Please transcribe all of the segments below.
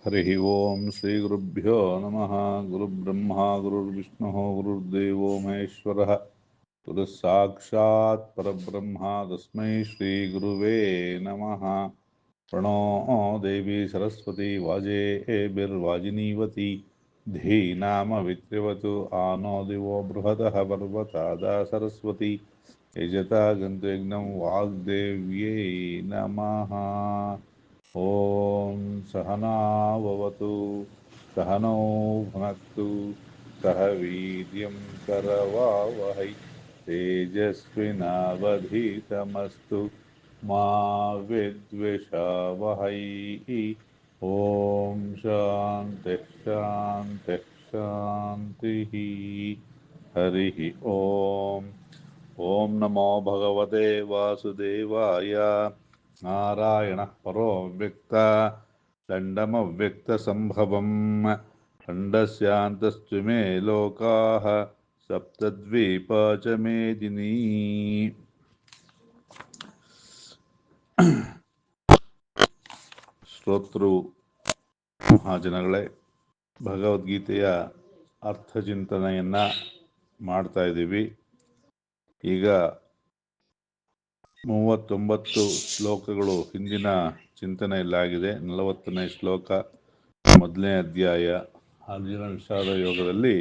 ಹರಿ ಓಂ ಶ್ರೀ ಗುರುಭ್ಯೋ ನಮಃ. ಗುರುಬ್ರಹ್ಮ ಗುರುರ್ವಿಷ್ಣು ಗುರುರ್ದೇವೋ ಮಹೇಶ್ವರ ಗುರುಃ ಸಾಕ್ಷಾತ್ ಪರಬ್ರಹ್ಮ ತಸ್ಮೈ ಶ್ರೀ ಗುರುವೇ ನಮಃ. ಪ್ರಣೋ ದೇವಿ ಸರಸ್ವತಿ ವಾಜೇಭಿರ್ವಾಜಿನೀವತಿ ಧೀನಾಮ ವಿತ್ರ್ಯವತು ಆನೋ ದಿವೋ ಬೃಹದಃ ಪರ್ವತಾದ ಸರಸ್ವತಿ ಯಜತಾ ಗಂತಯಜ್ಞಂ ವಾಗ್ದೇವ್ಯೈ ನಮಃ. ಓಂ ಸಹನಾವವತು ಸಹನೋ ಭುನಕ್ತು ಸಹ ವೀರ್ಯಂ ಕರವಾವಹೈ ತೇಜಸ್ವಿನಾವಧೀತಮಸ್ತು ಮಾ ವಿದ್ವಿಷಾವಹೈ. ಓಂ ಶಾಂತಿ ಶಾಂತಿ ಶಾಂತಿ. ಹರಿ ಓಂ. ಓಂ ನಮೋ ಭಗವತೆ ವಾಸುದೇವಾಯ. ನಾರಾಯಣ ಪರೋ ವ್ಯಕ್ತ ದಂಡಮವ್ಯಕ್ತಸಂಭವಂ ಖಂಡಸ್ಯಾಂತಸ್ತು ಮೇ ಲೋಕಾಃ ಸಪ್ತದ್ವೀಪ ಚ ಮೇದಿನಿ. ಶ್ರೋತೃ ಮಹಾಜನಗಳೇ, ಭಗವದ್ಗೀತೆಯ ಅರ್ಥಚಿಂತನೆಯನ್ನು ಮಾಡ್ತಾ ಇದ್ದೀವಿ. ಈಗ 39 ಶ್ಲೋಕಗಳು ಹಿಂದಿನ ಚಿಂತನೆಯಲ್ಲಾಗಿದೆ. 40ನೇ ಶ್ಲೋಕ, ಮೊದಲನೇ ಅಧ್ಯಾಯ ಅರ್ಜುನ ವಿಷಾದ ಯೋಗದಲ್ಲಿ.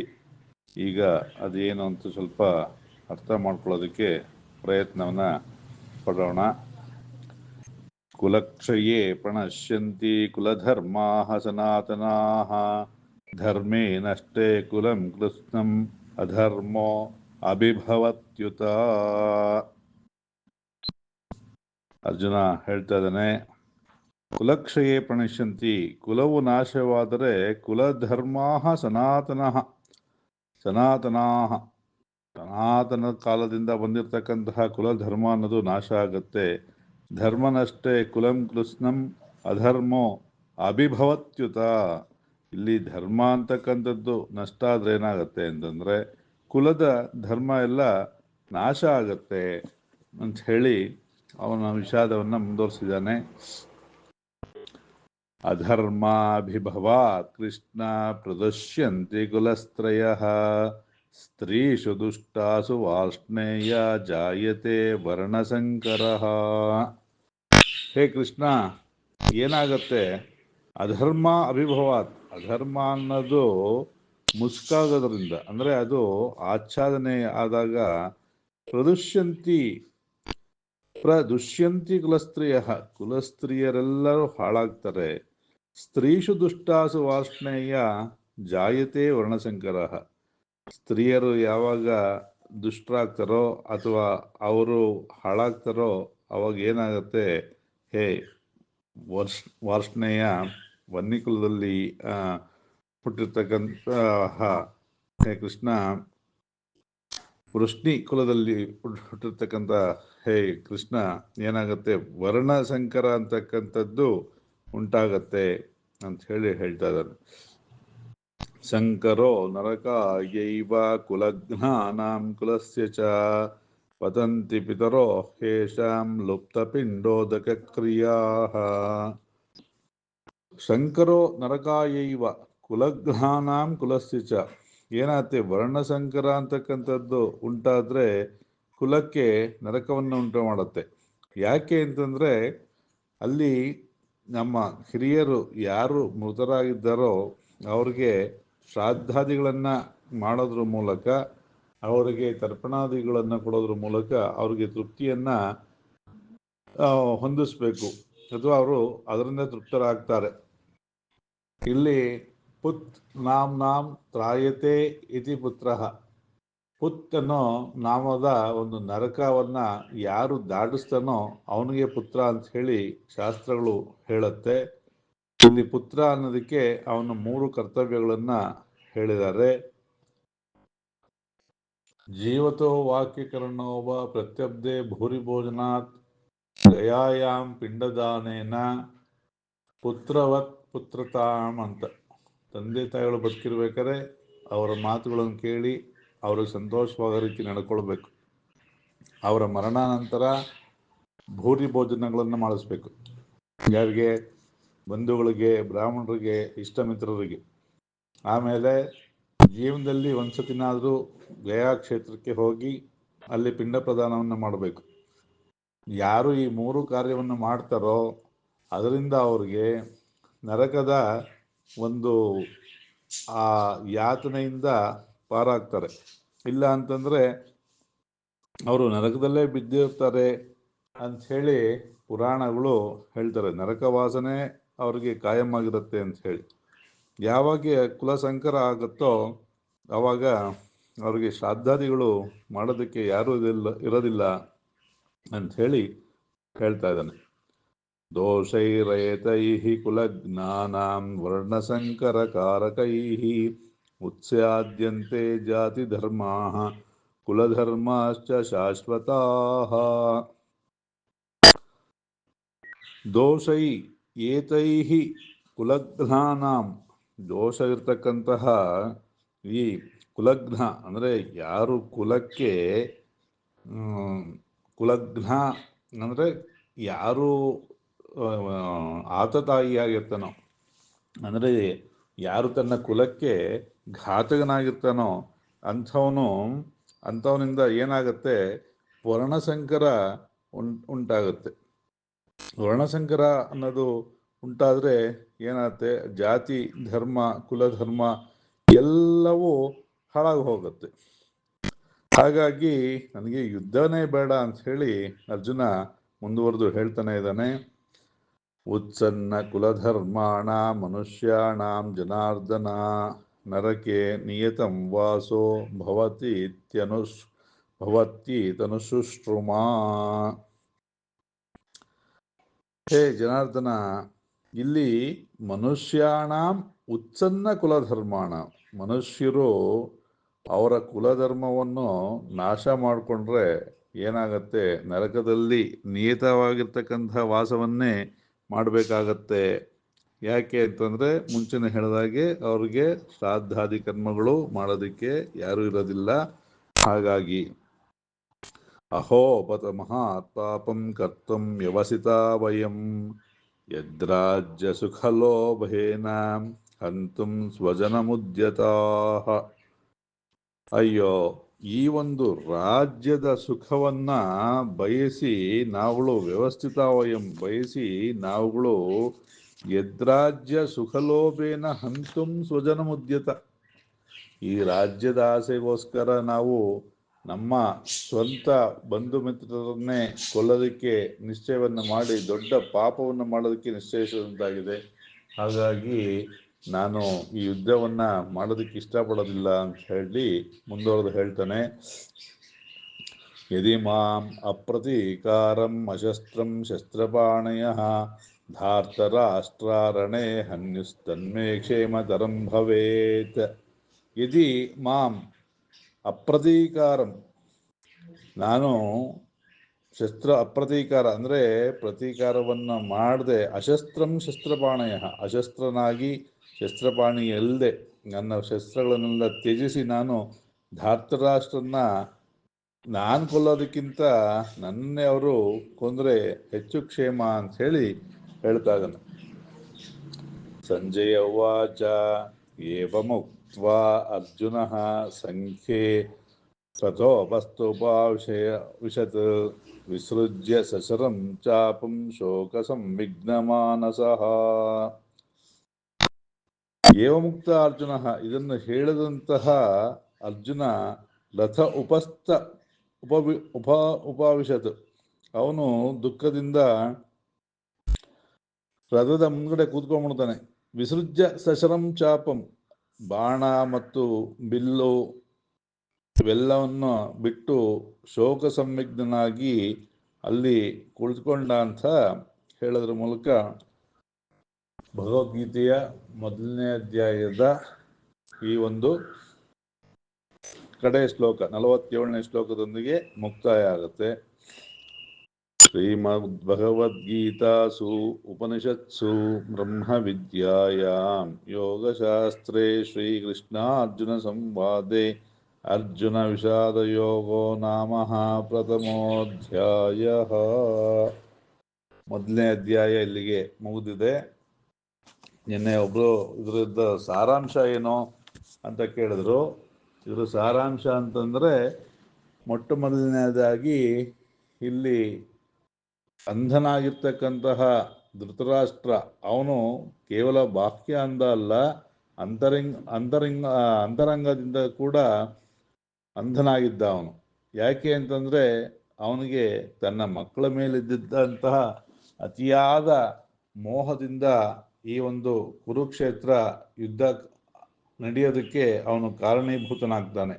ಈಗ ಅದೇನು ಅಂತ ಸ್ವಲ್ಪ ಅರ್ಥ ಮಾಡ್ಕೊಳ್ಳೋದಕ್ಕೆ ಪ್ರಯತ್ನವನ್ನು ಪಡೋಣ. ಕುಲಕ್ಷಯೇ ಪ್ರಣಶ್ಯಂತಿ ಕುಲಧರ್ಮಾಃ ಸನಾತನಾಃ ಧರ್ಮೇ ನಷ್ಟೇ ಕುಲಂ ಕೃತ್ಸ್ನಂ ಅಧರ್ಮೋ ಅಭಿಭವತ್ಯುತ. ಅರ್ಜುನ ಹೇಳ್ತಾ ಇದ್ದಾನೆ, ಕುಲಕ್ಷಯೇ ಪ್ರಣಶ್ಯಂತಿ, ಕುಲವು ನಾಶವಾದರೆ ಕುಲಧರ್ಮಾಃ ಸನಾತನಃ ಸನಾತನಾಃ, ಸನಾತನ ಕಾಲದಿಂದ ಬಂದಿರತಕ್ಕಂತಹ ಕುಲಧರ್ಮ ಅನ್ನೋದು ನಾಶ ಆಗುತ್ತೆ. ಧರ್ಮನಷ್ಟೇ ಕುಲಂ ಕೃತ್ಸ್ನಂ ಅಧರ್ಮೋ ಅಭಿಭವತ್ಯುತ. ಇಲ್ಲಿ ಧರ್ಮ ಅಂತಕ್ಕಂಥದ್ದು ನಷ್ಟ ಆದರೆ ಏನಾಗುತ್ತೆ ಅಂತಂದರೆ ಕುಲದ ಧರ್ಮ ಎಲ್ಲ ನಾಶ ಆಗತ್ತೆ ಅಂತ ಹೇಳಿ ಅವನ ವಿಷಾದವನ್ನು ಮುಂದುವರಿಸಿದ್ದಾನೆ. ಅಧರ್ಮಾಭಿಭವಾತ್ ಕೃಷ್ಣ ಪ್ರದಶ್ಯಂತಿ ಕುಲಸ್ತ್ರಯಃ ಸ್ತ್ರೀಷು ದುಷ್ಟಾಸು ವಾರ್ಷ್ಣೇಯ ಜಾಯತೆ ವರ್ಣಸಂಕರಃ. ಹೇ ಕೃಷ್ಣ, ಏನಾಗತ್ತೆ? ಅಧರ್ಮ ಅಭಿಭವಾತ್, ಅಧರ್ಮ ಅನ್ನೋದು ಮುಸ್ಕಾಗೋದ್ರಿಂದ, ಅಂದರೆ ಅದು ಆಚ್ಛಾದನೆ ಆದಾಗ ಪ್ರದುಷ್ಯಂತಿ ಕುಲಸ್ತ್ರೀಯ, ಕುಲಸ್ತ್ರೀಯರೆಲ್ಲರೂ ಹಾಳಾಗ್ತಾರೆ. ಸ್ತ್ರೀಷು ದುಷ್ಟಾಸು ವಾರ್ಷ್ಣೇಯ ಜಾಯತೆ ವರ್ಣಸಂಕರ. ಸ್ತ್ರೀಯರು ಯಾವಾಗ ದುಷ್ಟರಾಗ್ತಾರೋ ಅಥವಾ ಅವರು ಹಾಳಾಗ್ತಾರೋ ಅವಾಗ ಏನಾಗುತ್ತೆ? ಹೇ ವಾರ್ಷ್ಣೇಯ, ವನ್ನಿಕುಲದಲ್ಲಿ ಹುಟ್ಟಿರ್ತಕ್ಕಂಥ ಹೇ ಕೃಷ್ಣ, ವೃಷ್ಣಿ ಕುಲದಲ್ಲಿ ಹುಟ್ಟಿರ್ತಕ್ಕಂಥ ಹೇ ಕೃಷ್ಣ, ಏನಾಗುತ್ತೆ? ವರ್ಣಸಂಕರ ಅಂತಕ್ಕಂಥದ್ದು ಉಂಟಾಗತ್ತೆ ಅಂತ ಹೇಳಿ ಹೇಳ್ತಾ ಇದ್ದಾರೆ. ಸಂಕರೋ ನರಕಾಯೈವ ಕುಲಘ್ನಾನಾಂ ಕುಲಸ್ಯ ಚ ಪತಂತಿ ಪಿತರೋ ಹೇಷಾಂ ಲುಪ್ತಪಿಂಡೋದಕ ಕ್ರಿಯಾಃ. ಸಂಕರೋ ನರಕಾಯೈವ ಕುಲಘ್ನಾನಾಂ ಕುಲಸ್ಯ ಚ. ಏನಾಗುತ್ತೆ? ವರ್ಣಸಂಕರ ಅಂತಕ್ಕಂಥದ್ದು ಉಂಟಾದರೆ ಕುಲಕ್ಕೆ ನರಕವನ್ನು ಉಂಟು ಮಾಡುತ್ತೆ. ಯಾಕೆ ಅಂತಂದರೆ ಅಲ್ಲಿ ನಮ್ಮ ಹಿರಿಯರು ಯಾರು ಮೃತರಾಗಿದ್ದಾರೋ ಅವ್ರಿಗೆ ಶ್ರಾದ್ದಾದಿಗಳನ್ನು ಮಾಡೋದ್ರ ಮೂಲಕ, ಅವರಿಗೆ ತರ್ಪಣಾದಿಗಳನ್ನು ಕೊಡೋದ್ರ ಮೂಲಕ ಅವ್ರಿಗೆ ತೃಪ್ತಿಯನ್ನು ಹೊಂದಿಸ್ಬೇಕು, ಅಥವಾ ಅವರು ಅದರಿಂದ ತೃಪ್ತರಾಗ್ತಾರೆ. ಇಲ್ಲಿ ಪುತ್ ನಾಂ ತ್ರಾಯತೆ ಇತಿ ಪುತ್ರಃ. ಪುತ್ ಅನ್ನೋ ನಾಮದ ಒಂದು ನರಕವನ್ನು ಯಾರು ದಾಟಿಸ್ತಾನೋ ಅವನಿಗೆ ಪುತ್ರ ಅಂತ ಹೇಳಿ ಶಾಸ್ತ್ರಗಳು ಹೇಳುತ್ತೆ. ಇಲ್ಲಿ ಪುತ್ರ ಅನ್ನೋದಕ್ಕೆ ಅವನ 3 ಕರ್ತವ್ಯಗಳನ್ನು ಹೇಳಿದ್ದಾರೆ. ಜೀವತೋ ವಾಕ್ಯಕರಣೋವ ಪ್ರತ್ಯಬ್ಧೆ ಭೂರಿಭೋಜನಾತ್ ಗಯಾಯಾಮ್ ಪಿಂಡದಾನೇನ ಪುತ್ರವತ್ ಪುತ್ರತಾಮ್ ಅಂತ. ತಂದೆ ತಾಯಿಗಳು ಬದುಕಿರ್ಬೇಕಾದ್ರೆ ಅವರ ಮಾತುಗಳನ್ನು ಕೇಳಿ ಅವ್ರಿಗೆ ಸಂತೋಷವಾಗೋ ರೀತಿ ನಡ್ಕೊಳ್ಬೇಕು. ಅವರ ಮರಣಾನಂತರ ಭೂರಿ ಭೋಜನಗಳನ್ನು ಮಾಡಿಸ್ಬೇಕು. ಯಾರಿಗೆ? ಬಂಧುಗಳಿಗೆ, ಬ್ರಾಹ್ಮಣರಿಗೆ, ಇಷ್ಟ ಮಿತ್ರರಿಗೆ. ಆಮೇಲೆ ಜೀವನದಲ್ಲಿ ಒಂದ್ಸತಿನಾದರೂ ಗಯಾ ಕ್ಷೇತ್ರಕ್ಕೆ ಹೋಗಿ ಅಲ್ಲಿ ಪಿಂಡ ಪ್ರದಾನವನ್ನು ಮಾಡಬೇಕು. ಯಾರು ಈ 3 ಕಾರ್ಯವನ್ನು ಮಾಡ್ತಾರೋ ಅದರಿಂದ ಅವ್ರಿಗೆ ನರಕದ ಒಂದು ಆ ಯಾತನೆಯಿಂದ ಪಾರಾಗ್ತಾರೆ. ಇಲ್ಲ ಅಂತಂದರೆ ಅವರು ನರಕದಲ್ಲೇ ಬಿದ್ದಿರ್ತಾರೆ ಅಂಥೇಳಿ ಪುರಾಣಗಳು ಹೇಳ್ತಾರೆ. ನರಕ ವಾಸನೆ ಅವ್ರಿಗೆ ಕಾಯಂ ಆಗಿರುತ್ತೆ ಅಂಥೇಳಿ. ಯಾವಾಗ ಕುಲಸಂಕರ ಆಗುತ್ತೋ ಆವಾಗ ಅವ್ರಿಗೆ ಶ್ರಾದ್ದಾದಿಗಳು ಮಾಡೋದಕ್ಕೆ ಯಾರೂ ಇರೋದಿಲ್ಲ ಅಂಥೇಳಿ ಹೇಳ್ತಾ ಇದ್ದಾನೆ. ದೋಷೈರೇತೈಃ ಕುಲಜ್ಞಾನಾಂ ವರ್ಣಸಂಕರಕಾರಕೈಃ ಉತ್ಸ್ಯಾದ್ಯಂತೆ ಜಾತಿಧರ್ಮಾಃ ಕುಲಧರ್ಮಾಶ್ಚ ಶಾಶ್ವತಾಃ. ದೋಷೈ ಏತೈಃ ಕುಲಜ್ಞಾನಾಂ, ದೋಷ ಇರ್ತಕ್ಕಂತಹ ಈ ಕುಲಜ್ಞ ಅಂದರೆ ಯಾರು ಕುಲಕ್ಕೆ ಕುಲಜ್ಞ ಅಂದರೆ ಯಾರು ಆತತಾಯಿಯಾಗಿರ್ತಾನೋ, ಅಂದರೆ ಯಾರು ತನ್ನ ಕುಲಕ್ಕೆ ಘಾತಕನಾಗಿರ್ತಾನೋ ಅಂಥವನಿಂದ ಏನಾಗುತ್ತೆ, ವರ್ಣಸಂಕರ ಉಂಟಾಗುತ್ತೆ. ವರ್ಣಸಂಕರ ಅನ್ನೋದು ಉಂಟಾದರೆ ಏನಾಗುತ್ತೆ, ಜಾತಿ ಧರ್ಮ ಕುಲಧರ್ಮ ಎಲ್ಲವೂ ಹಾಳಾಗಿ ಹೋಗುತ್ತೆ. ಹಾಗಾಗಿ ನನಗೆ ಯುದ್ಧನೇ ಬೇಡ ಅಂಥೇಳಿ ಅರ್ಜುನ ಮುಂದುವರೆದು ಹೇಳ್ತಾನೆ ಇದ್ದಾನೆ. ಉತ್ಸನ್ನ ಕುಲಧರ್ಮಾಣ ಮನುಷ್ಯಾಣಾಂ ಜನಾರ್ದನ ನರಕೆ ನಿಯತಂ ವಾಸೋ ಭವತ್ಯೀತನುಶುಶ್ರುಮಾ. ಹೇ ಜನಾರ್ದನ, ಇಲ್ಲಿ ಮನುಷ್ಯಾಣಾಂ ಉತ್ಸನ್ನ ಕುಲಧರ್ಮಾಣ, ಮನುಷ್ಯರು ಅವರ ಕುಲಧರ್ಮವನ್ನು ನಾಶ ಮಾಡಿಕೊಂಡ್ರೆ ಏನಾಗತ್ತೆ, ನರಕದಲ್ಲಿ ನಿಯತವಾಗಿರ್ತಕ್ಕಂಥ ವಾಸವನ್ನೇ ಮಾಡಬೇಕಾಗತ್ತೆ. ಯಾಕೆ ಅಂತಂದರೆ ಮುಂಚೆನೇ ಹೇಳಿದಾಗೆ ಅವ್ರಿಗೆ ಶ್ರಾದ್ದಾದಿ ಕರ್ಮಗಳು ಮಾಡೋದಕ್ಕೆ ಯಾರೂ ಇರೋದಿಲ್ಲ. ಹಾಗಾಗಿ ಅಹೋಪತ ಮಹಾತ್ಪಾಪಂ ಕರ್ತಂ ವ್ಯವಸಿತಾ ವಯಂ ಯದ್ರಾಜ್ಯ ಸುಖಲೋಭೇನ ಹಂತುಂ ಸ್ವಜನಮುದ್ಯತಾಃ. ಅಯ್ಯೋ, ಈ ಒಂದು ರಾಜ್ಯದ ಸುಖವನ್ನ ಬಯಸಿ ನಾವುಗಳು ವ್ಯವಸ್ಥಿತವಯಂ ಬಯಸಿ ನಾವುಗಳು ಯದ್ರಾಜ್ಯ ಸುಖಲೋಭೇನ ಹಂತುಂ ಸ್ವಜನಮುದ್ಯತ, ಈ ರಾಜ್ಯದ ಆಸೆಗೋಸ್ಕರ ನಾವು ನಮ್ಮ ಸ್ವಂತ ಬಂಧು ಮಿತ್ರರನ್ನೇ ಕೊಲ್ಲೋದಕ್ಕೆ ನಿಶ್ಚಯವನ್ನು ಮಾಡಿ ದೊಡ್ಡ ಪಾಪವನ್ನು ಮಾಡೋದಕ್ಕೆ ನಿಶ್ಚಯಿಸಿದಂತಾಗಿದೆ. ಹಾಗಾಗಿ ನಾನು ಈ ಯುದ್ಧವನ್ನು ಮಾಡೋದಕ್ಕೆ ಇಷ್ಟಪಡೋದಿಲ್ಲ ಅಂತ ಹೇಳಿ ಮುಂದುವರೆದು ಹೇಳ್ತಾನೆ. ಯದಿ ಮಾಂ ಅಪ್ರತೀಕಾರಂ ಅಶಸ್ತ್ರಂ ಶಸ್ತ್ರಪಾಣಯಃ ಧಾರ್ತರಾಷ್ಟ್ರಾರಣೇ ಹನ್ಯುಸ್ತನ್ಮೇ ಕ್ಷೇಮತರಂ ಭವೇತ್. ಯದಿ ಮಾಂ ಅಪ್ರತೀಕಾರಂ, ನಾನು ಅಪ್ರತೀಕಾರ ಅಂದರೆ ಪ್ರತೀಕಾರವನ್ನು ಮಾಡದೆ, ಅಶಸ್ತ್ರಂ ಶಸ್ತ್ರಪಾಣಯ, ಅಶಸ್ತ್ರನಾಗಿ ಶಸ್ತ್ರಪಾಣಿ ಇಲ್ಲದೆ ನನ್ನ ಶಸ್ತ್ರಗಳನ್ನೆಲ್ಲ ತ್ಯಜಿಸಿ ನಾನು ಧಾರ್ತರಾಷ್ಟ್ರನ್ನ ನಾನು ಕೊಲ್ಲೋದಕ್ಕಿಂತ ನನ್ನೇ ಅವರು ಕೊಂದರೆ ಹೆಚ್ಚು ಕ್ಷೇಮ ಅಂಥೇಳಿ ಹೇಳ್ತಾ ಇದ್ದಾನೆ. ಸಂಜಯ ಉವಾಚ ಏವಮುಕ್ತ್ವಾ ಅರ್ಜುನಃ ಸಂಖ್ಯೇ ತಥೋಪಸ್ಥುಪಾವಿಶತ್ ವಿಸೃಜ್ಯ ಸಶರಂ ಚಾಪಂ ಶೋಕ ಸಂವಿಘ್ನಮಾನಸಃ. ಏವಮುಕ್ತ ಅರ್ಜುನ, ಇದನ್ನು ಹೇಳಿದಂತಹ ಅರ್ಜುನ ರಥ ಉಪಾವಿಶತ್, ಅವನು ದುಃಖದಿಂದ ರಥದ ಮುಂಗಡೆ ಕೂತ್ಕೊಂಡ್ಬಿಡ್ತಾನೆ. ವಿಸೃಜ್ಯ ಸಶರಂ ಚಾಪಂ, ಬಾಣ ಮತ್ತು ಬಿಲ್ಲು ಇವೆಲ್ಲವನ್ನು ಬಿಟ್ಟು ಶೋಕ ಸಂವಿಗ್ನಾಗಿ ಅಲ್ಲಿ ಕುಳಿತುಕೊಂಡ ಅಂತ ಹೇಳೋದ್ರ ಮೂಲಕ ಭಗವದ್ಗೀತೆಯ 1ನೇ ಅಧ್ಯಾಯದ ಈ ಒಂದು ಕಡೆ ಶ್ಲೋಕ 47ನೇ ಶ್ಲೋಕದೊಂದಿಗೆ ಮುಕ್ತಾಯ ಆಗುತ್ತೆ. ಶ್ರೀಮದ್ಭಗವದ್ಗೀತಾಸು ಉಪನಿಷತ್ಸು ಬ್ರಹ್ಮವಿದ್ಯಾಯಾಂ ಯೋಗಶಾಸ್ತ್ರೇ ಶ್ರೀಕೃಷ್ಣಾರ್ಜುನ ಸಂವಾದೆ ಅರ್ಜುನ ವಿಷಾದಯೋಗೋ ನಾಮ ಪ್ರಥಮೋಧ್ಯಾಯ. 1ನೇ ಅಧ್ಯಾಯ ಇಲ್ಲಿಗೆ ಮುಗಿದಿದೆ. ನಿನ್ನೆ ಒಬ್ಬರು ಇದರದ್ದು ಸಾರಾಂಶ ಏನು ಅಂತ ಕೇಳಿದ್ರು. ಇದ್ರ ಸಾರಾಂಶ ಅಂತಂದರೆ, ಮೊಟ್ಟ ಮೊದಲನೇದಾಗಿ ಇಲ್ಲಿ ಅಂಧನಾಗಿರ್ತಕ್ಕಂತಹ ಧೃತರಾಷ್ಟ್ರ ಅವನು ಕೇವಲ ಬಾಹ್ಯ ಅಂಧ ಅಲ್ಲ, ಅಂತರಂಗದಿಂದ ಕೂಡ ಅಂಧನಾಗಿದ್ದ ಅವನು. ಯಾಕೆ ಅಂತಂದರೆ ಅವನಿಗೆ ತನ್ನ ಮಕ್ಕಳ ಮೇಲಿದ್ದಂತಹ ಅತಿಯಾದ ಮೋಹದಿಂದ ಈ ಒಂದು ಕುರುಕ್ಷೇತ್ರ ಯುದ್ಧ ನಡೆಯೋದಕ್ಕೆ ಅವನು ಕಾರಣೀಭೂತನಾಗ್ತಾನೆ.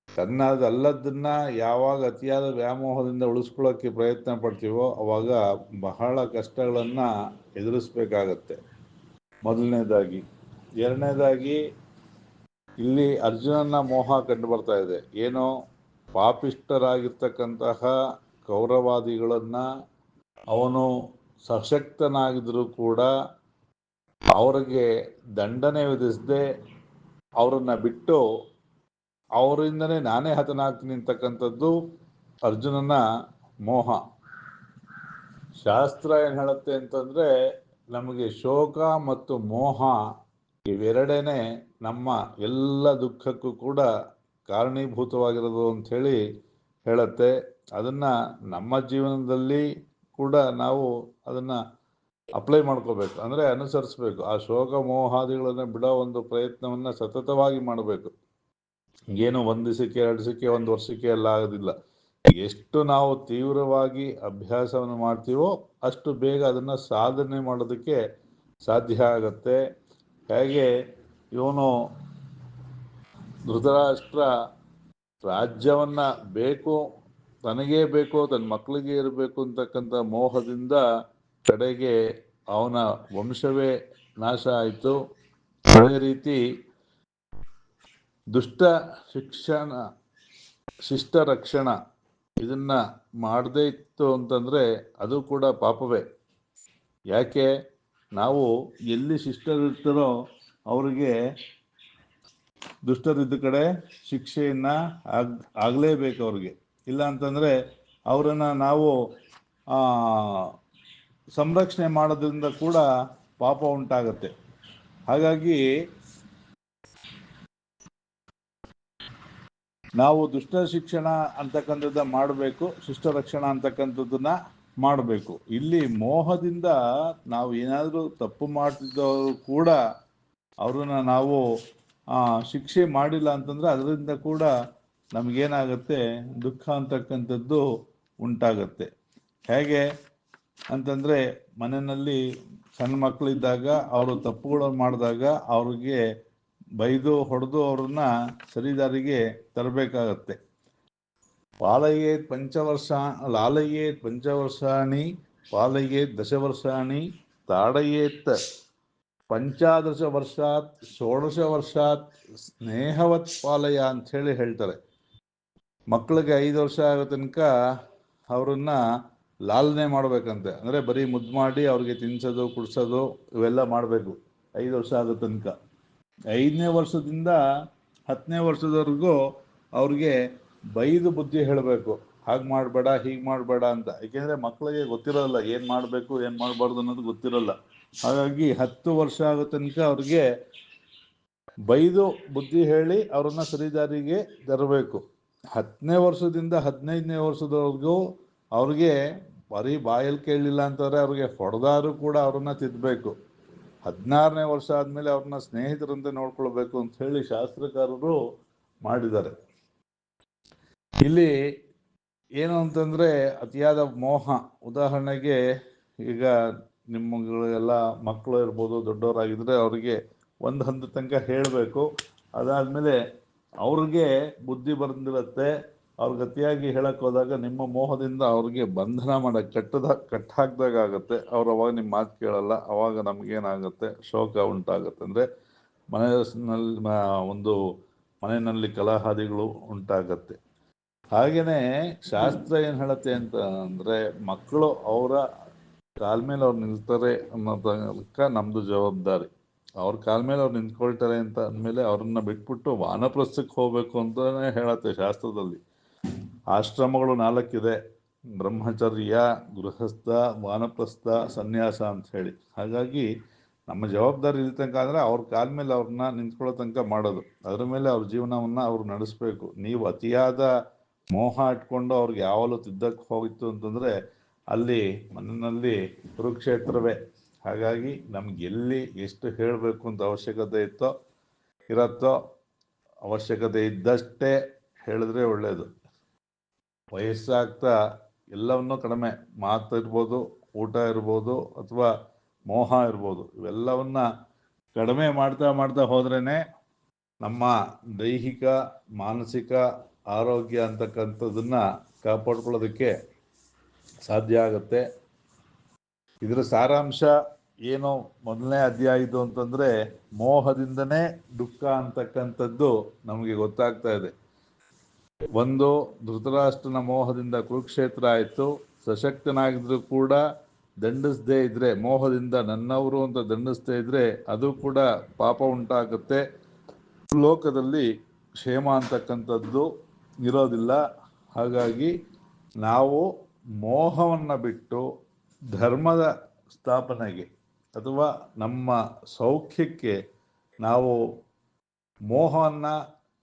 ತನ್ನದಲ್ಲದನ್ನ ಯಾವಾಗ ಅತಿಯಾದ ವ್ಯಾಮೋಹದಿಂದ ಉಳಿಸ್ಕೊಳ್ಳೋಕ್ಕೆ ಪ್ರಯತ್ನ ಪಡ್ತೀವೋ ಅವಾಗ ಬಹಳ ಕಷ್ಟಗಳನ್ನು ಎದುರಿಸ್ಬೇಕಾಗತ್ತೆ, ಮೊದಲನೇದಾಗಿ. ಎರಡನೇದಾಗಿ ಇಲ್ಲಿ ಅರ್ಜುನನ ಮೋಹ ಕಂಡು ಬರ್ತಾ ಇದೆ. ಏನೋ ಪಾಪಿಷ್ಠರಾಗಿರ್ತಕ್ಕಂತಹ ಕೌರವಾದಿಗಳನ್ನು ಅವನು ಸಶಕ್ತನಾಗಿದ್ರೂ ಕೂಡ ಅವರಿಗೆ ದಂಡನೆ ವಿಧಿಸದೆ ಅವರನ್ನು ಬಿಟ್ಟು ಅವರಿಂದನೇ ನಾನೇ ಹತನಾಗ್ತೀನಿ ಅಂತಕ್ಕಂಥದ್ದು ಅರ್ಜುನನ ಮೋಹ. ಶಾಸ್ತ್ರ ಏನು ಹೇಳುತ್ತೆ ಅಂತಂದರೆ, ನಮಗೆ ಶೋಕ ಮತ್ತು ಮೋಹ ಇವೆರಡೇನೆ ನಮ್ಮ ಎಲ್ಲ ದುಃಖಕ್ಕೂ ಕೂಡ ಕಾರಣೀಭೂತವಾಗಿರೋದು ಅಂಥೇಳಿ ಹೇಳುತ್ತೆ. ಅದನ್ನು ನಮ್ಮ ಜೀವನದಲ್ಲಿ ಕೂಡ ನಾವು ಅದನ್ನು ಅಪ್ಲೈ ಮಾಡ್ಕೋಬೇಕು, ಅಂದರೆ ಅನುಸರಿಸ್ಬೇಕು. ಆ ಶೋಕ ಮೋಹಾದಿಗಳನ್ನು ಬಿಡೋ ಒಂದು ಪ್ರಯತ್ನವನ್ನು ಸತತವಾಗಿ ಮಾಡಬೇಕು. ಏನು ಒಂದು ದಿವಸಕ್ಕೆ, 2 ದಿವಸಕ್ಕೆ, 1 ವರ್ಷಕ್ಕೆ ಎಲ್ಲ ಆಗೋದಿಲ್ಲ. ಎಷ್ಟು ನಾವು ತೀವ್ರವಾಗಿ ಅಭ್ಯಾಸವನ್ನು ಮಾಡ್ತೀವೋ ಅಷ್ಟು ಬೇಗ ಅದನ್ನು ಸಾಧನೆ ಮಾಡೋದಕ್ಕೆ ಸಾಧ್ಯ ಆಗತ್ತೆ. ಹೇಗೆ ಇವನು ಧೃತರಾಷ್ಟ್ರ ರಾಜ್ಯವನ್ನು ಬೇಕು, ತನಗೇ ಬೇಕು, ತನ್ನ ಮಕ್ಕಳಿಗೆ ಇರಬೇಕು ಅಂತಕ್ಕಂಥ ಮೋಹದಿಂದ ಕಡೆಗೆ ಅವನ ವಂಶವೇ ನಾಶ ಆಯಿತು. ಅದೇ ರೀತಿ ದುಷ್ಟ ಶಿಷ್ಟ ರಕ್ಷಣ ಇದನ್ನು ಮಾಡದೇ ಇತ್ತು ಅಂತಂದರೆ ಅದು ಕೂಡ ಪಾಪವೇ. ಯಾಕೆ, ನಾವು ಎಲ್ಲಿ ಶಿಷ್ಟರಿರ್ತಾರೋ ಅವರಿಗೆ ದುಷ್ಟರಿದ್ದ ಕಡೆ ಶಿಕ್ಷೆಯನ್ನು ಆಗಲೇಬೇಕು ಅವ್ರಿಗೆ. ಇಲ್ಲ ಅಂತಂದರೆ ಅವರನ್ನು ನಾವು ಸಂರಕ್ಷಣೆ ಮಾಡೋದ್ರಿಂದ ಕೂಡ ಪಾಪ ಉಂಟಾಗತ್ತೆ. ಹಾಗಾಗಿ ನಾವು ದುಷ್ಟ ಶಿಕ್ಷಣ ಅಂತಕ್ಕಂಥದ್ದು ಮಾಡಬೇಕು, ಶಿಷ್ಟ ರಕ್ಷಣಾ ಅಂತಕ್ಕಂಥದ್ದನ್ನ ಮಾಡಬೇಕು. ಇಲ್ಲಿ ಮೋಹದಿಂದ ನಾವು ಏನಾದರೂ ತಪ್ಪು ಮಾಡ್ತಿದ್ದವರು ಕೂಡ ಅವ್ರನ್ನ ನಾವು ಶಿಕ್ಷೆ ಮಾಡಿಲ್ಲ ಅಂತಂದರೆ ಅದರಿಂದ ಕೂಡ ನಮಗೇನಾಗುತ್ತೆ, ದುಃಖ ಅಂತಕ್ಕಂಥದ್ದು ಉಂಟಾಗತ್ತೆ. ಹೇಗೆ ಅಂತಂದರೆ, ಮನೆಯಲ್ಲಿ ಸಣ್ಣ ಮಕ್ಕಳಿದ್ದಾಗ ಅವರು ತಪ್ಪುಗಳನ್ನು ಮಾಡಿದಾಗ ಅವ್ರಿಗೆ ಬೈದು ಹೊಡೆದು ಅವ್ರನ್ನ ಸರಿದಾರಿಗೆ ತರಬೇಕಾಗತ್ತೆ. ಲಾಲಯೇತ್ ಪಂಚವರ್ಷಾಣಿ ಪಾಲಯೇತ್ 10 ವರ್ಷಾಣಿ ತಾಡಯೇತ್ 15 ವರ್ಷಾತ್ 16 ವರ್ಷಾತ್ ಸ್ನೇಹವತ್ ಪಾಲಯ ಅಂಥೇಳಿ ಹೇಳ್ತಾರೆ. ಮಕ್ಕಳಿಗೆ 5 ವರ್ಷ ಆಗೋ ತನಕ ಅವರನ್ನ ಲಾಲನೆ ಮಾಡಬೇಕಂತೆ. ಅಂದರೆ ಬರೀ ಮುದ್ದು ಮಾಡಿ ಅವ್ರಿಗೆ ತಿನ್ಸೋದು, ಕುಡಿಸೋದು ಇವೆಲ್ಲ ಮಾಡಬೇಕು 5 ವರ್ಷ ಆಗೋ ತನಕ. 5ನೇ ವರ್ಷದಿಂದ 10ನೇ ವರ್ಷದವರೆಗೂ ಅವ್ರಿಗೆ ಬೈದು ಬುದ್ಧಿ ಹೇಳಬೇಕು, ಹಾಗೆ ಮಾಡಬೇಡ, ಹೀಗೆ ಮಾಡಬೇಡ ಅಂತ. ಏಕೆಂದರೆ ಮಕ್ಕಳಿಗೆ ಗೊತ್ತಿರೋಲ್ಲ ಏನು ಮಾಡಬೇಕು ಏನು ಮಾಡಬಾರ್ದು ಅನ್ನೋದು ಗೊತ್ತಿರೋಲ್ಲ. ಹಾಗಾಗಿ 10 ವರ್ಷ ಆಗೋ ತನಕ ಅವ್ರಿಗೆ ಬೈದು ಬುದ್ಧಿ ಹೇಳಿ ಅವ್ರನ್ನ ಸರಿದಾರಿಗೆ ತರಬೇಕು. 10ನೇ ವರ್ಷದಿಂದ 15ನೇ ವರ್ಷದವರೆಗೂ ಅವ್ರಿಗೆ ಬರೀ ಬಾಯಲ್ಲಿ ಕೇಳಲಿಲ್ಲ ಅಂತಂದರೆ ಅವ್ರಿಗೆ ಹೊಡೆದಾರು ಕೂಡ ಅವ್ರನ್ನ ತಿದ್ದಬೇಕು. 16ನೇ ವರ್ಷ ಆದಮೇಲೆ ಅವ್ರನ್ನ ಸ್ನೇಹಿತರಂತೆ ನೋಡ್ಕೊಳ್ಬೇಕು ಅಂತ ಹೇಳಿ ಶಾಸ್ತ್ರಕಾರರು ಮಾಡಿದ್ದಾರೆ. ಇಲ್ಲಿ ಏನು ಅಂತಂದರೆ ಅತಿಯಾದ ಮೋಹ. ಉದಾಹರಣೆಗೆ ಈಗ ನಿಮ್ಮಗಳೆಲ್ಲ ಮಕ್ಕಳು ಇರ್ಬೋದು, ದೊಡ್ಡವರಾಗಿದ್ದರೆ ಅವರಿಗೆ ಒಂದು ಹಂತದ ತನಕ ಹೇಳಬೇಕು. ಅದಾದಮೇಲೆ ಅವ್ರಿಗೆ ಬುದ್ಧಿ ಬಂದಿರುತ್ತೆ. ಅವ್ರಿಗೆ ಅತಿಯಾಗಿ ಹೇಳಕ್ಕೆ ಹೋದಾಗ ನಿಮ್ಮ ಮೋಹದಿಂದ ಅವ್ರಿಗೆ ಬಂಧನ ಮಾಡೋಕ್ಕೆ ಕಟ್ಟಾಕ್ದಾಗ ಆಗುತ್ತೆ. ಅವ್ರು ಅವಾಗ ನಿಮ್ಮ ಮಾತು ಕೇಳಲ್ಲ. ಅವಾಗ ನಮಗೇನಾಗುತ್ತೆ, ಶೋಕ ಉಂಟಾಗುತ್ತೆ. ಅಂದರೆ ಮನೆಯಲ್ಲಿ ಕಲಹಾದಿಗಳು ಉಂಟಾಗತ್ತೆ. ಹಾಗೆಯೇ ಶಾಸ್ತ್ರ ಏನು ಹೇಳುತ್ತೆ ಅಂತ ಅಂದರೆ, ಮಕ್ಕಳು ಅವರ ಕಾಲ ಮೇಲೆ ಅವ್ರು ನಿಲ್ತಾರೆ ಅನ್ನೋದಕ್ಕೆ ನಮ್ಮದು ಜವಾಬ್ದಾರಿ. ಅವ್ರ ಕಾಲ ಮೇಲೆ ಅವ್ರು ನಿಂತ್ಕೊಳ್ತಾರೆ ಅಂತ ಅಂದಮೇಲೆ ಅವ್ರನ್ನ ಬಿಟ್ಬಿಟ್ಟು ವಾನಪ್ರಸ್ಥಕ್ಕೆ ಹೋಗಬೇಕು ಅಂತಲೇ ಹೇಳುತ್ತೆ ಶಾಸ್ತ್ರದಲ್ಲಿ. ಆಶ್ರಮಗಳು 4 ಇದೆ: ಬ್ರಹ್ಮಚರ್ಯ, ಗೃಹಸ್ಥ, ವಾನಪ್ರಸ್ಥ, ಸನ್ಯಾಸ ಅಂತ ಹೇಳಿ. ಹಾಗಾಗಿ ನಮ್ಮ ಜವಾಬ್ದಾರಿ ಇಲ್ಲಿ ತನಕ ಅಂದರೆ ಅವ್ರ ಕಾಲ ಮೇಲೆ ಅವ್ರನ್ನ ನಿಂತ್ಕೊಳ್ಳೋ ತನಕ ಮಾಡೋದು, ಅದ್ರ ಮೇಲೆ ಅವ್ರ ಜೀವನವನ್ನು ಅವ್ರು ನಡೆಸಬೇಕು. ನೀವು ಅತಿಯಾದ ಮೋಹ ಇಟ್ಕೊಂಡು ಅವ್ರಿಗೆ ಯಾವಾಗಲೂ ತಿದ್ದಕ್ಕೆ ಹೋಗಿತ್ತು ಅಂತಂದರೆ ಅಲ್ಲಿ ಮನೆಯಲ್ಲಿ ಕುರುಕ್ಷೇತ್ರವೇ. ಹಾಗಾಗಿ ನಮ್ಗೆ ಎಲ್ಲಿ ಎಷ್ಟು ಹೇಳಬೇಕು ಅಂತ ಅವಶ್ಯಕತೆ ಇರತ್ತೋ ಅವಶ್ಯಕತೆ ಇದ್ದಷ್ಟೇ ಹೇಳಿದ್ರೆ ಒಳ್ಳೆಯದು. ವಯಸ್ಸಾಗ್ತಾ ಎಲ್ಲವನ್ನೂ ಕಡಿಮೆ, ಮಾತು ಇರ್ಬೋದು, ಊಟ ಇರ್ಬೋದು, ಅಥವಾ ಮೋಹ ಇರ್ಬೋದು, ಇವೆಲ್ಲವನ್ನ ಕಡಿಮೆ ಮಾಡ್ತಾ ಮಾಡ್ತಾ ಹೋದ್ರೇ ನಮ್ಮ ದೈಹಿಕ ಮಾನಸಿಕ ಆರೋಗ್ಯ ಅಂತಕ್ಕಂಥದ್ದನ್ನು ಕಾಪಾಡ್ಕೊಳ್ಳೋದಕ್ಕೆ ಸಾಧ್ಯ ಆಗುತ್ತೆ. ಇದರ ಸಾರಾಂಶ ಏನೋ ಮೊದಲನೇ ಅಧ್ಯಾಯ ಇದು ಅಂತಂದರೆ ಮೋಹದಿಂದನೇ ದುಃಖ ಅಂತಕ್ಕಂಥದ್ದು ನಮಗೆ ಗೊತ್ತಾಗ್ತಾ ಇದೆ. ಒಂದು, ಧೃತರಾಷ್ಟ್ರನ ಮೋಹದಿಂದ ಕುರುಕ್ಷೇತ್ರ ಆಯಿತು. ಸಶಕ್ತನಾಗಿದ್ರು ಕೂಡ ದಂಡಿಸದೇ ಇದ್ರೆ, ಮೋಹದಿಂದ ನನ್ನವರು ಅಂತ ದಂಡಿಸದೇ ಇದ್ರೆ ಅದು ಕೂಡ ಪಾಪ ಉಂಟಾಗುತ್ತೆ. ಲೋಕದಲ್ಲಿ ಕ್ಷೇಮ ಅಂತಕ್ಕಂಥದ್ದು ಇರೋದಿಲ್ಲ. ಹಾಗಾಗಿ ನಾವು ಮೋಹವನ್ನು ಬಿಟ್ಟು ಧರ್ಮದ ಸ್ಥಾಪನೆಗೆ ಅಥವಾ ನಮ್ಮ ಸೌಖ್ಯಕ್ಕೆ ನಾವು ಮೋಹವನ್ನು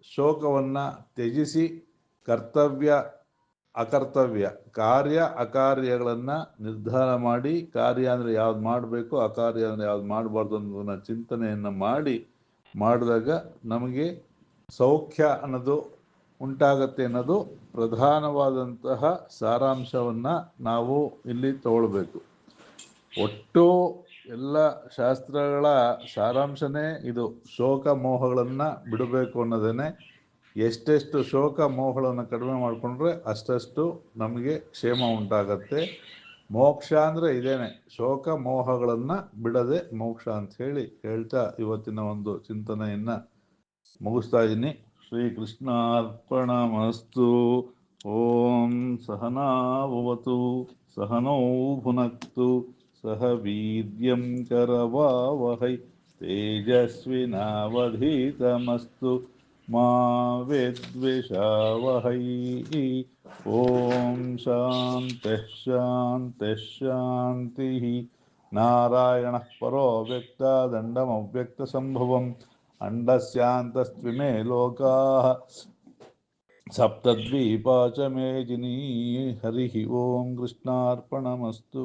ಶೋಕವನ್ನು ತ್ಯಜಿಸಿ ಕರ್ತವ್ಯ ಅಕರ್ತವ್ಯ ಕಾರ್ಯ ಅಕಾರ್ಯಗಳನ್ನು ನಿರ್ಧಾರ ಮಾಡಿ, ಕಾರ್ಯ ಅಂದರೆ ಯಾವ್ದು ಮಾಡಬೇಕು, ಅಕಾರ್ಯ ಅಂದರೆ ಯಾವ್ದು ಮಾಡಬಾರ್ದು ಅನ್ನೋದನ್ನ ಚಿಂತನೆಯನ್ನು ಮಾಡಿದಾಗ ನಮಗೆ ಸೌಖ್ಯ ಅನ್ನೋದು ಉಂಟಾಗತ್ತೆ ಅನ್ನೋದು ಪ್ರಧಾನವಾದಂತಹ ಸಾರಾಂಶವನ್ನು ನಾವು ಇಲ್ಲಿ ತಗೊಳ್ಬೇಕು. ಒಟ್ಟು ಎಲ್ಲ ಶಾಸ್ತ್ರಗಳ ಸಾರಾಂಶನೇ ಇದು. ಶೋಕ ಮೋಹಗಳನ್ನು ಬಿಡಬೇಕು ಅನ್ನೋದೇ. ಎಷ್ಟೆಷ್ಟು ಶೋಕ ಮೋಹಗಳನ್ನು ಕಡಿಮೆ ಮಾಡಿಕೊಂಡ್ರೆ ಅಷ್ಟಷ್ಟು ನಮಗೆ ಕ್ಷೇಮ ಉಂಟಾಗತ್ತೆ. ಮೋಕ್ಷ ಅಂದರೆ ಇದೇನೆ, ಶೋಕ ಮೋಹಗಳನ್ನು ಬಿಡದೆ ಮೋಕ್ಷ ಅಂತ ಹೇಳ್ತಾ ಇವತ್ತಿನ ಒಂದು ಚಿಂತನೆಯನ್ನು ಮುಗಿಸ್ತಾ ಇದ್ದೀನಿ. ಶ್ರೀಕೃಷ್ಣಾರ್ಪಣಮಸ್ತು. ಓಂ ಸಹನಾವವತು ಸಹನೌ ಭುನಕ್ತು ಸಹ ವೀರ್ಯಂ ಕರವಾವಹೈ ತೇಜಸ್ವಿನಾವಧೀತಮಸ್ತು ಮಾ ವಿದ್ವಿಷಾವಹೈ. ಓಂ ಶಾಂತಿಃ ಶಾಂತಿಃ ಶಾಂತಿಃ. ನಾರಾಯಣಃ ಪರೋ ವ್ಯಕ್ತದಂಡಮವ್ಯಕ್ತಸಂಭವಂ ಅಂಡಸ್ಯಾಂತಸ್ತ್ವಿಮೇ ಲೋಕಾಃ ಸಪ್ತದ್ವೀಪಾ ಚ ಮೇದಿನಿ. ಹರಿ ಓಂ ಕೃಷ್ಣಾರ್ಪಣಮಸ್ತು.